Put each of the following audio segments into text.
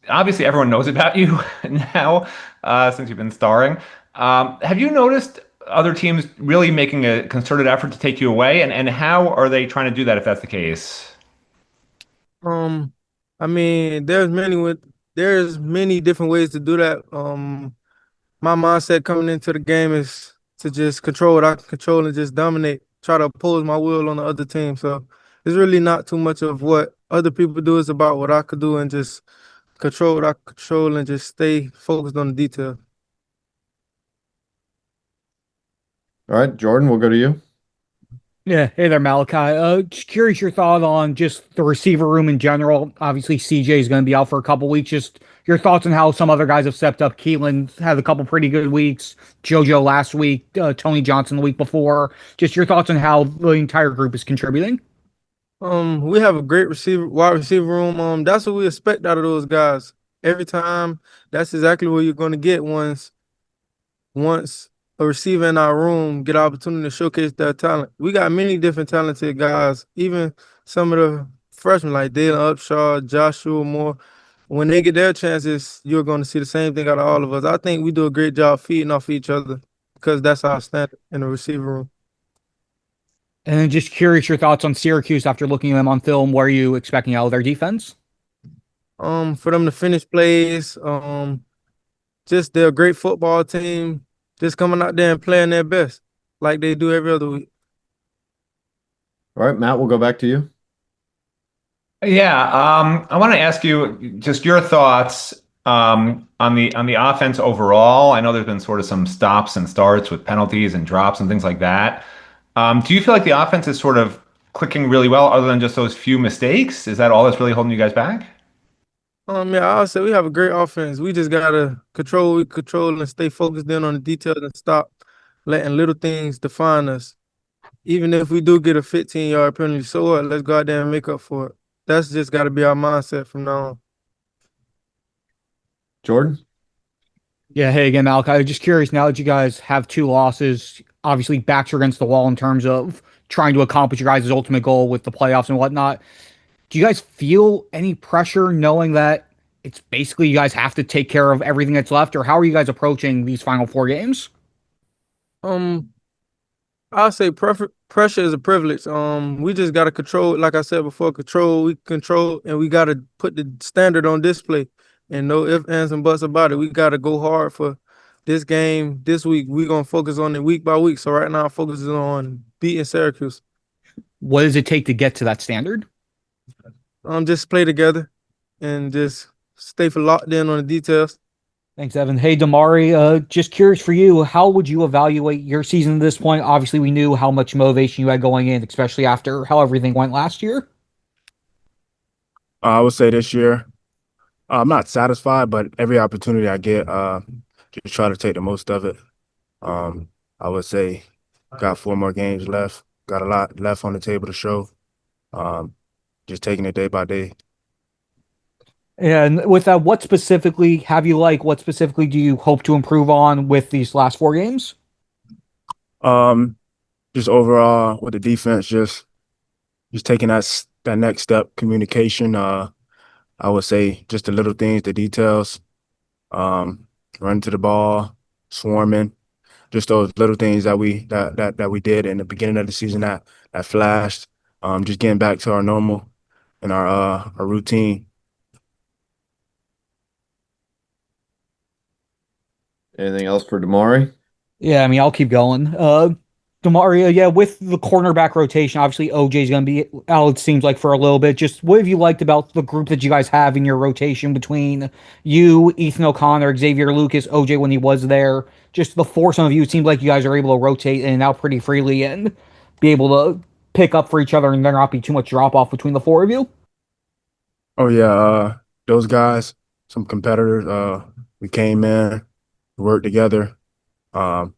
obviously everyone knows about you now since you've been starring. Have you noticed other teams really making a concerted effort to take you away? And how are they trying to do that if that's the case? Um, I mean, there's many different ways to do that. My mindset coming into the game is to just control what I can control and just dominate, try to oppose my will on the other team. So it's really not too much of what other people do. It's about what I could do and just control what I control and just stay focused on the detail. All right, Jordan, we'll go to you. Yeah, hey there, Malachi. Just curious your thought on just the receiver room in general. Obviously, CJ is going to be out for a couple weeks. Just your thoughts on how some other guys have stepped up. Keelan had a couple pretty good weeks. JoJo last week. Tony Johnson the week before. Just your thoughts on how the entire group is contributing. We have a great wide receiver room. That's what we expect out of those guys. Every time, that's exactly what you're going to get once a receiver in our room get an opportunity to showcase their talent. We got many different talented guys, even some of the freshmen like Dalen Upshaw, Joshua Moore. When they get their chances, you're going to see the same thing out of all of us. I think we do a great job feeding off each other because that's our standard in the receiver room. And then just curious your thoughts on Syracuse after looking at them on film. What are you expecting out of their defense? For them to finish plays, just they're a great football team, just coming out there and playing their best like they do every other week. All right, Matt, we'll go back to you. Yeah, I want to ask you just your thoughts on the offense overall. I know there's been sort of some stops and starts with penalties and drops and things like that. Do you feel like the offense is sort of clicking really well, other than just those few mistakes? Is that all that's really holding you guys back? Yeah, I'll say we have a great offense. We just gotta control what we control and stay focused in on the details and stop letting little things define us. Even if we do get a 15-yard penalty, so what? Let's go out there and make up for it. That's just gotta be our mindset from now on. Jordan? Yeah, hey again, Malachi. Just curious now that you guys have two losses, obviously backs are against the wall in terms of trying to accomplish your guys' ultimate goal with the playoffs and whatnot. Do you guys feel any pressure knowing that it's basically you guys have to take care of everything that's left, or how are you guys approaching these final four games? Um, I'll say pressure is a privilege. We just gotta control, like I said before, we control, and we gotta put the standard on display. And no ifs, ands, and buts about it. We gotta go hard for this game this week. We're gonna focus on it week by week. So right now, focus is on beating Syracuse. What does it take to get to that standard? Just play together and just stay for locked in on the details. Thanks, Evan. Hey, Damari, just curious for you, how would you evaluate your season at this point? Obviously, we knew how much motivation you had going in, especially after how everything went last year. I would say this year, I'm not satisfied, but every opportunity I get, just try to take the most of it. I would say got four more games left, got a lot left on the table to show. Um, just taking it day by day. And with that, what specifically have you like? What specifically do you hope to improve on with these last four games? Um, just overall with the defense, just taking that next step, communication. I would say just the little things, the details, um, running to the ball, swarming, just those little things that we did in the beginning of the season that flashed. Just getting back to our normal and our routine. Anything else for Damari? Yeah, I mean, I'll keep going. Demaria, yeah, with the cornerback rotation, obviously OJ's going to be out, it seems like, for a little bit. Just what have you liked about the group that you guys have in your rotation between you, Ethan O'Connor, Xavier Lucas, OJ when he was there? Just the foursome of you, it seems like you guys are able to rotate in and out pretty freely and be able to pick up for each other and there not be too much drop off between the four of you. Oh yeah, those guys, some competitors. We came in, worked together, um,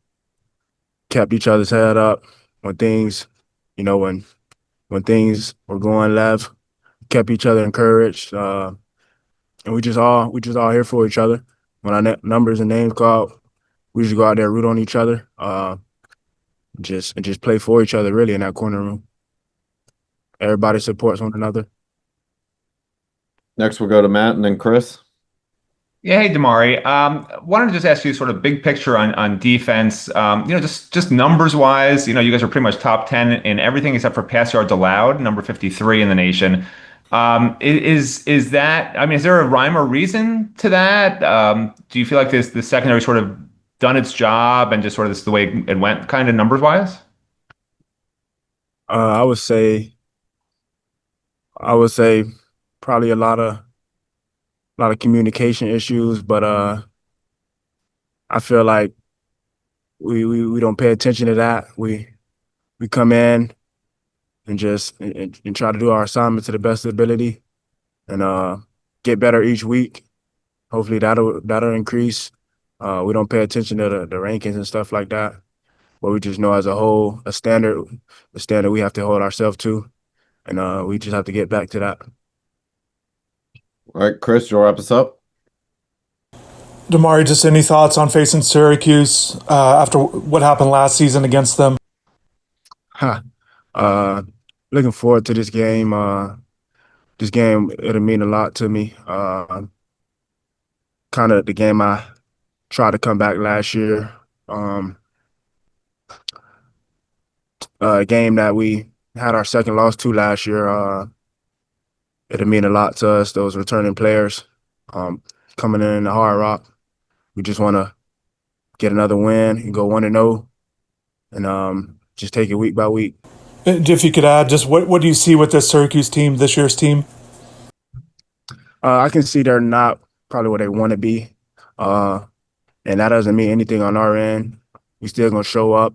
kept each other's head up when things, you know, when things were going left, kept each other encouraged, and we just all here for each other. When our numbers and names called, we just go out there root on each other, just play for each other really in that corner room. Everybody supports one another. Next, we'll go to Matt and then Chris. Yeah, hey Damari. Wanted to just ask you sort of big picture on defense. Just numbers wise, you guys are pretty much top 10 in everything except for pass yards allowed, number 53 in the nation. Is that? I mean, is there a rhyme or reason to that? Do you feel like this secondary sort of done its job and just sort of this is the way it went, kind of numbers wise? I would say probably a lot of communication issues, but I feel like we don't pay attention to that. We come in and just and try to do our assignment to the best ability and get better each week. Hopefully that'll increase. We don't pay attention to the rankings and stuff like that, but we just know as a whole a standard we have to hold ourselves to, and we just have to get back to that. All right, Chris, you'll wrap us up. Damari, just any thoughts on facing Syracuse after what happened last season against them? Huh. Looking forward to this game. This game, it'll mean a lot to me. Kind of the game I tried to come back last year. A game that we had our second loss to last year. It'll mean a lot to us, those returning players coming in the Hard Rock. We just want to get another win and go 1-0 and just take it week by week. And if you could add, just what do you see with this Syracuse team, this year's team? I can see they're not probably where they want to be, and that doesn't mean anything on our end. We still gonna show up,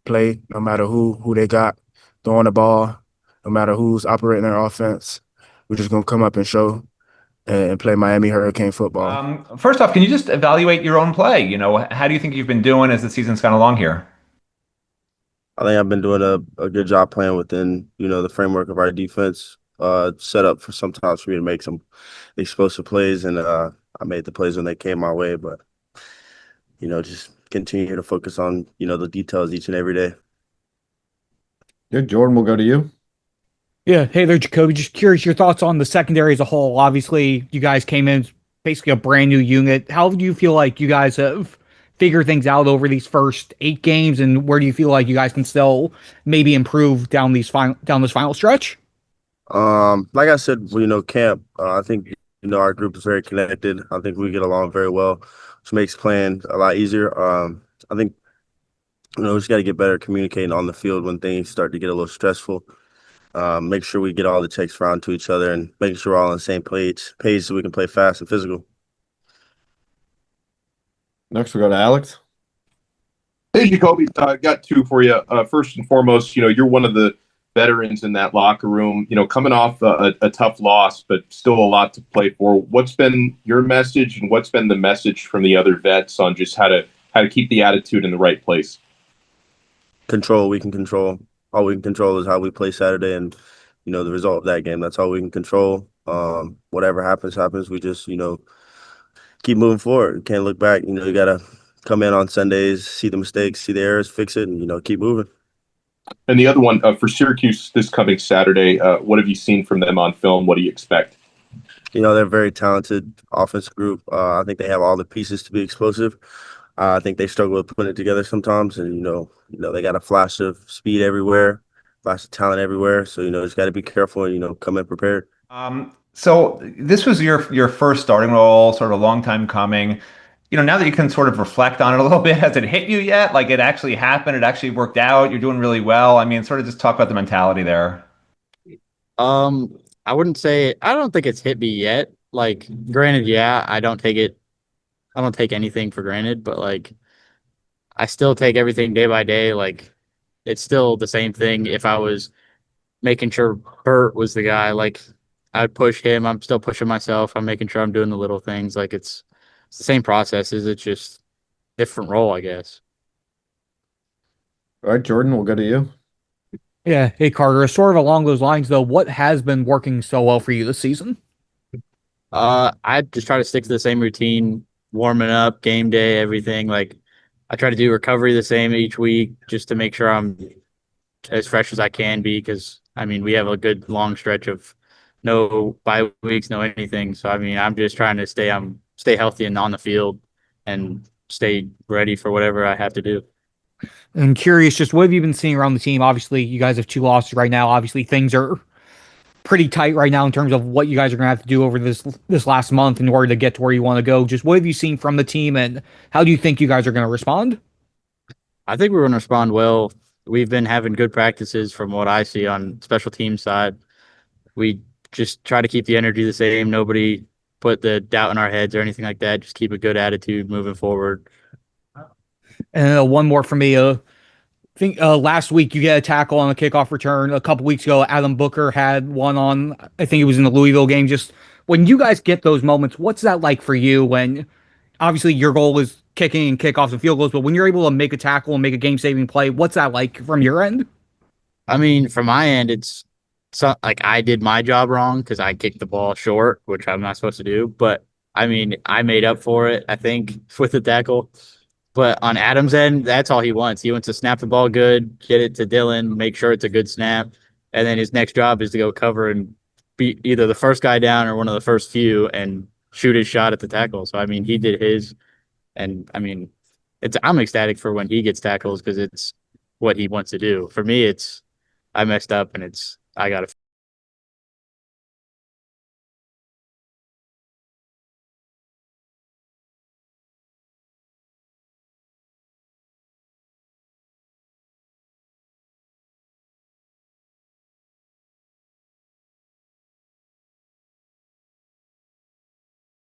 play, no matter who they got throwing the ball, no matter who's operating their offense. We're just gonna come up and show and play Miami Hurricane football. First off, can you just evaluate your own play? How do you think you've been doing as the season's gone along here? I think I've been doing a good job playing within, the framework of our defense, set up for sometimes for me to make some explosive plays, and I made the plays when they came my way. But, just continue to focus on, the details each and every day. Good, Jordan, we'll go to you. Yeah, hey there, Jakobe. Just curious your thoughts on the secondary as a whole. Obviously, you guys came in basically a brand new unit. How do you feel like you guys have figured things out over these first 8 games, and where do you feel like you guys can still maybe improve down this final stretch? Like I said, camp, I think, our group is very connected. I think we get along very well, which makes playing a lot easier. I think, we just got to get better at communicating on the field when things start to get a little stressful. Make sure we get all the texts around to each other and making sure we're all on the same page so we can play fast and physical. Next, we'll go to Alex. Hey, Jakobe, got 2 for you. First and foremost, you're one of the veterans in that locker room, coming off a tough loss, but still a lot to play for. What's been your message and what's been the message from the other vets on just how to keep the attitude in the right place? Control, we can control. All we can control is how we play Saturday and, the result of that game. That's all we can control. Whatever happens. We just, keep moving forward. Can't look back. You got to come in on Sundays, see the mistakes, see the errors, fix it, and, keep moving. And the other one, for Syracuse this coming Saturday, what have you seen from them on film? What do you expect? They're a very talented offensive group. I think they have all the pieces to be explosive. I think they struggle with putting it together sometimes, and they got a flash of speed everywhere, flash of talent everywhere. So just got to be careful and come in prepared. So this was your first starting role, sort of a long time coming. Now that you can sort of reflect on it a little bit, has it hit you yet? Like it actually happened, it actually worked out, you're doing really well. I mean, sort of just talk about the mentality there. I wouldn't say I don't think it's hit me yet. Like, granted, yeah, I don't take anything for granted, but like I still take everything day by day. Like it's still the same thing. If I was making sure Bert was the guy, like I'd push him. I'm still pushing myself. I'm making sure I'm doing the little things. Like it's the same processes. It's just different role, I guess. All right, Jordan, we'll go to you. Yeah, hey Carter, sort of along those lines though, what has been working so well for you this season? I just try to stick to the same routine, warming up, game day, everything. Like I try to do recovery the same each week just to make sure I'm as fresh as I can be. Because we have a good long stretch of no bye weeks, no anything. So I'm just trying to stay stay healthy and on the field and stay ready for whatever I have to do. And curious, just what have you been seeing around the team? Obviously, you guys have 2 losses right now. Obviously, things are pretty tight right now in terms of what you guys are going to have to do over this last month in order to get to where you want to go. Just what have you seen from the team, and how do you think you guys are going to respond? I think we're going to respond well. We've been having good practices from what I see on special team side. We just try to keep the energy the same. Nobody put the doubt in our heads or anything like that. Just keep a good attitude moving forward. And one more for me. I think last week you get a tackle on a kickoff return. A couple weeks ago, Adam Booker had one on, I think it was in the Louisville game. Just when you guys get those moments, what's that like for you when obviously your goal is kicking and kickoffs and field goals, but when you're able to make a tackle and make a game-saving play, what's that like from your end? I mean, from my end, it's like I did my job wrong because I kicked the ball short, which I'm not supposed to do. But I mean, I made up for it, I think, with the tackle. But on Adam's end, that's all he wants. He wants to snap the ball good, get it to Dylan, make sure it's a good snap. And then his next job is to go cover and beat either the first guy down or one of the first few and shoot his shot at the tackle. So, I mean, he did his. And, I mean, I'm ecstatic for when he gets tackles because it's what he wants to do. For me, it's I messed up and I got to